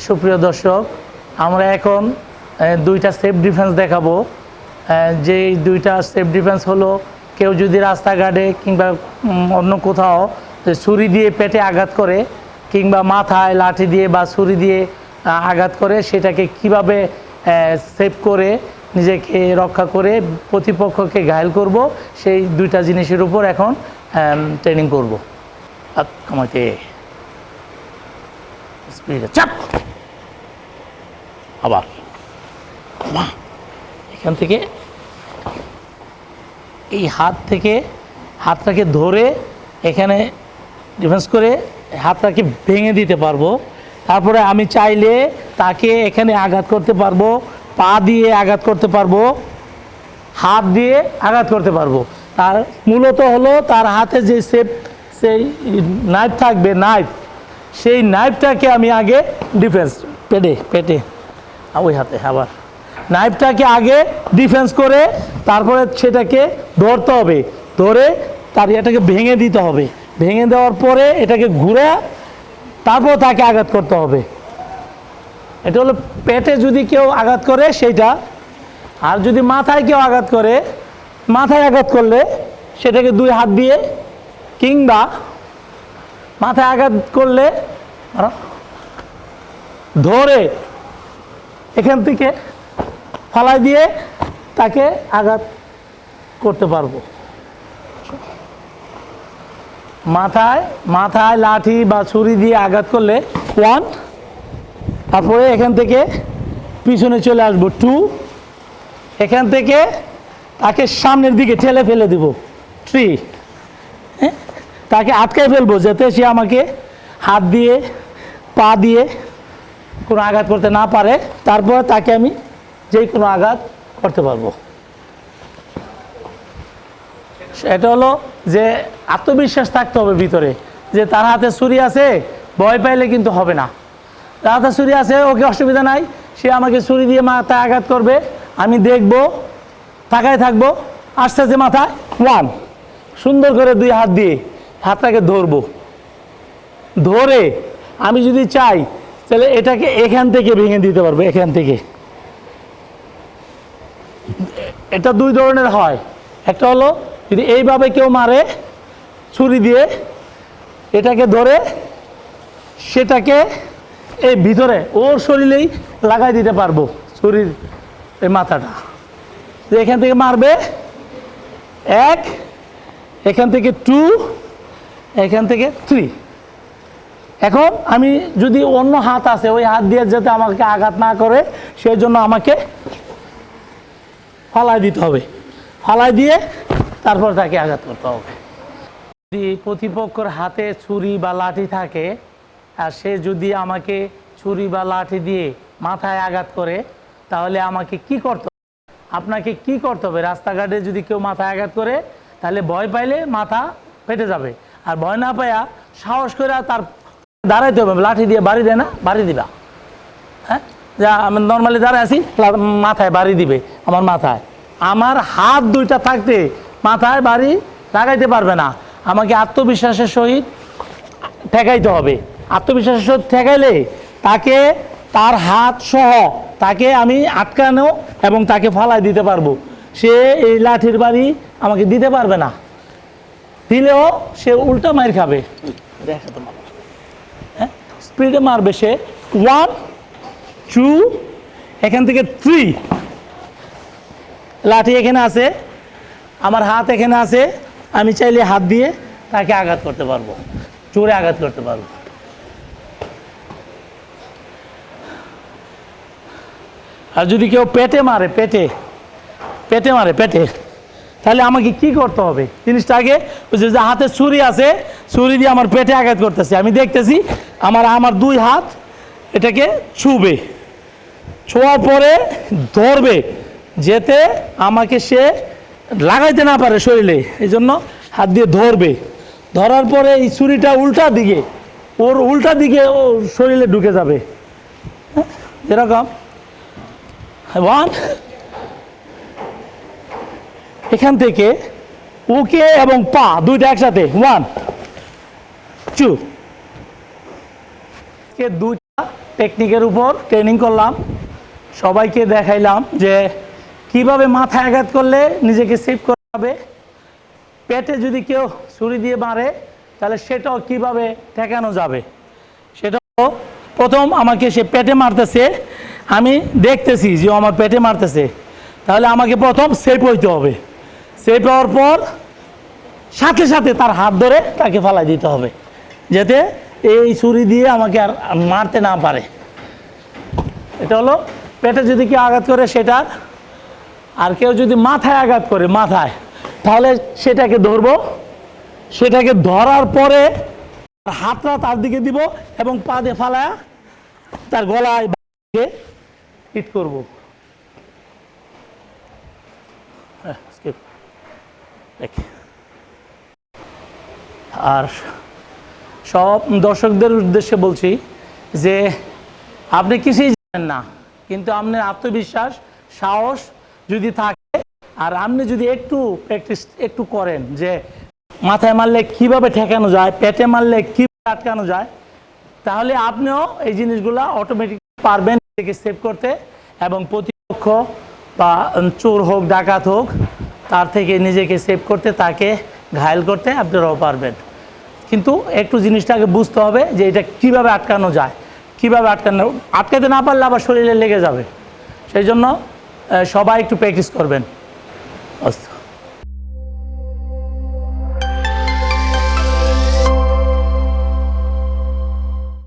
সুপ্রিয় দর্শক, আমরা এখন দুইটা সেফ ডিফেন্স দেখাবো। যে দুইটা সেফ ডিফেন্স হলো, কেউ যদি রাস্তাঘাটে কিংবা অন্য কোথাও ছুরি দিয়ে পেটে আঘাত করে কিংবা মাথায় লাঠি দিয়ে বা ছুরি দিয়ে আঘাত করে, সেটাকে কিভাবে সেভ করে নিজেকে রক্ষা করে প্রতিপক্ষকে ঘায়েল করব, সেই দুইটা জিনিসের উপর এখন ট্রেনিং করব। আমাকে স্পিডে চাপ, আবার এখান থেকে এই হাতটাকে ধরে এখানে ডিফেন্স করে হাতটাকে ভেঙে দিতে পারবো। তারপরে আমি চাইলে তাকে এখানে আঘাত করতে পারবো, পা দিয়ে আঘাত করতে পারবো, হাত দিয়ে আঘাত করতে পারবো। তার মূলত হলো তার হাতে যে সেই নাইফ থাকবে, সেই নাইফটাকে আমি আগে ডিফেন্স পেটে ওই হাতে আবার নাইফটাকে আগে ডিফেন্স করে তারপরে সেটাকে ধরতে হবে, ধরে তার এটাকে ভেঙে দিতে হবে। ভেঙে দেওয়ার পরে এটাকে ঘুরে তারপর তাকে আঘাত করতে হবে। এটা হলো পেটে যদি কেউ আঘাত করে সেইটা। আর যদি মাথায় কেউ আঘাত করে, মাথায় আঘাত করলে সেটাকে দুই হাত দিয়ে কিংবা মাথায় আঘাত করলে ধরে এখান থেকে ফালাই দিয়ে তাকে আঘাত করতে পারবো। মাথায় লাঠি বা ছুরি দিয়ে আঘাত করলে 1, তারপরে এখান থেকে পিছনে চলে আসবো 2, এখান থেকে তাকে সামনের দিকে ঠেলে ফেলে দিব 3, তাকে আটকায় ফেলবো যাতে সে আমাকে হাত দিয়ে পা দিয়ে কোনো আঘাত করতে না পারে। তারপরে তাকে আমি যে কোনো আঘাত করতে পারবো। এটা হলো যে আত্মবিশ্বাস থাকতে হবে ভিতরে, যে তার হাতে ছুরি আছে, ভয় পাইলে কিন্তু হবে না। তার হাতে ছুরি আছে, ওকে অসুবিধা নাই, সে আমাকে ছুরি দিয়ে মাথায় আঘাত করবে, আমি দেখবো, তাকায় থাকবো, আস্তে আস্তে মাথায় 1, সুন্দর করে দুই হাত দিয়ে হাতটাকে ধরবো। ধরে আমি যদি চাই তাহলে এটাকে এখান থেকে ভেঙে দিতে পারবো। এখান থেকে এটা দুই ধরনের হয়। একটা হলো যদি এইভাবে কেউ মারে ছুরি দিয়ে, এটাকে ধরে সেটাকে এই ভিতরে ওর শরীরেই লাগাই দিতে পারবো ছুরির এই মাথাটা। এখান থেকে মারবে 1, এখান থেকে 2, এখান থেকে 3। এখন আমি যদি অন্য হাত আছে, ওই হাত দিয়ে যাতে আমাকে আঘাত না করে সেই জন্য আমাকে ফালাই দিতে হবে। ফালাই দিয়ে তারপর তাকে আঘাত করতে হবে। যদি প্রতিপক্ষের হাতে ছুরি বা লাঠি থাকে আর সে যদি আমাকে ছুরি বা লাঠি দিয়ে মাথায় আঘাত করে, তাহলে আমাকে কি করতে হবে? আপনাকে কি করতে হবে? রাস্তাঘাটে যদি কেউ মাথায় আঘাত করে, তাহলে ভয় পাইলে মাথা ফেটে যাবে। আর ভয় না পাইয়া সাহস করে তার দাঁড়াইতে হবে। লাঠি দিয়ে বাড়ি দেয় না, বাড়ি দিবা। হ্যাঁ, যা আমি নর্মালি দাঁড়ায় আছি, মাথায় বাড়ি দিবে আমার মাথায়। আমার হাত দুইটা থাকতে মাথায় বাড়ি লাগাইতে পারবে না। আমাকে আত্মবিশ্বাসের সহিত ঠেকাইতে হবে। আত্মবিশ্বাসের সহিত ঠেকাইলে তাকে তার হাত সহ তাকে আমি আটকানো এবং তাকে ফালাই দিতে পারবো। সে এই লাঠির বাড়ি আমাকে দিতে পারবে না, দিলেও সে উল্টা মার খাবে। দেখা তোমার স্পিডে মারবে সে 1, 2, এখান থেকে 3। লাঠি এখানে আছে, আমার হাত এখানে আছে, আমি চাইলে হাত দিয়ে তাকে আঘাত করতে পারবো, জোরে আঘাত করতে পারবো। আর যদি কেউ পেটে মারে, তাহলে আমাকে কি করতে হবে? জিনিসটা আগে যে হাতে ছুরি আছে, ছুরি দিয়ে আমার পেটে আঘাত করতেছে, আমি দেখতেছি আমার দুই হাত এটাকে ছুবে, ছোঁয়ার পরে ধরবে যেতে আমাকে সে লাগাইতে না পারে শরীরে, এই জন্য হাত দিয়ে ধরবে। ধরার পরে এই ছুরিটা উল্টা দিকে ও শরীরে ঢুকে যাবে। যেরকম 1, এখান থেকে ওকে এবং পা দুইটা একসাথে 1, 2, টেকনিকের উপর ট্রেনিং করলাম, সবাইকে দেখাইলাম যে কিভাবে মাথায় আঘাত করলে নিজেকে সেভ করতে হবে, পেটে যদি কেউ ছুরি দিয়ে মারে তাহলে সেটাও কিভাবে ঠেকানো যাবে। সেটা প্রথম আমাকে সে পেটে মারতেছে, আমি দেখতেছি যে আমার পেটে মারতেছে, তাহলে আমাকে প্রথম সেভ হইতে হবে। সেভ হওয়ার পর সাথে সাথে তার হাত ধরে তাকে ফালাই দিতে হবে, যাতে এই ছুরি দিয়ে আমাকে আর মারতে না পারে। এটা হলো পেটে যদি কেউ আঘাত করে সেটা, আর কেউ যদি মাথায় আঘাত করে মাথায়, তাহলে সেটাকে ধরবো, সেটাকে ধরার পরে হাতটা তার দিকে দিব এবং পা দিয়ে ফালায়া তার গলায় হিট করবো। আর সব দর্শকদের উদ্দেশ্যে বলছি যে আপনি কিছুই জানেন না, কিন্তু আপনার আত্মবিশ্বাস সাহস যদি থাকে আর আপনি যদি একটু প্র্যাকটিস একটু করেন যে মাথায় মারলে কিভাবে ঠেকানো যায়, পেটে মারলে কীভাবে আটকানো যায়, তাহলে আপনিও এই জিনিসগুলো অটোমেটিক পারবেন নিজেকে সেভ করতে, এবং প্রতিপক্ষ বা চোর হোক ডাকাত হোক তার থেকে নিজেকে সেভ করতে, তাকে ঘায়েল করতে আপনারাও পারবেন। কিন্তু একটু জিনিসটাকে বুঝতে হবে যে এটা কিভাবে আটকানো যায়, কিভাবে আটকাতে না পারলে আবার শরীরে লেগে যাবে। সেই জন্য সবাই একটু প্র্যাকটিস করবেন।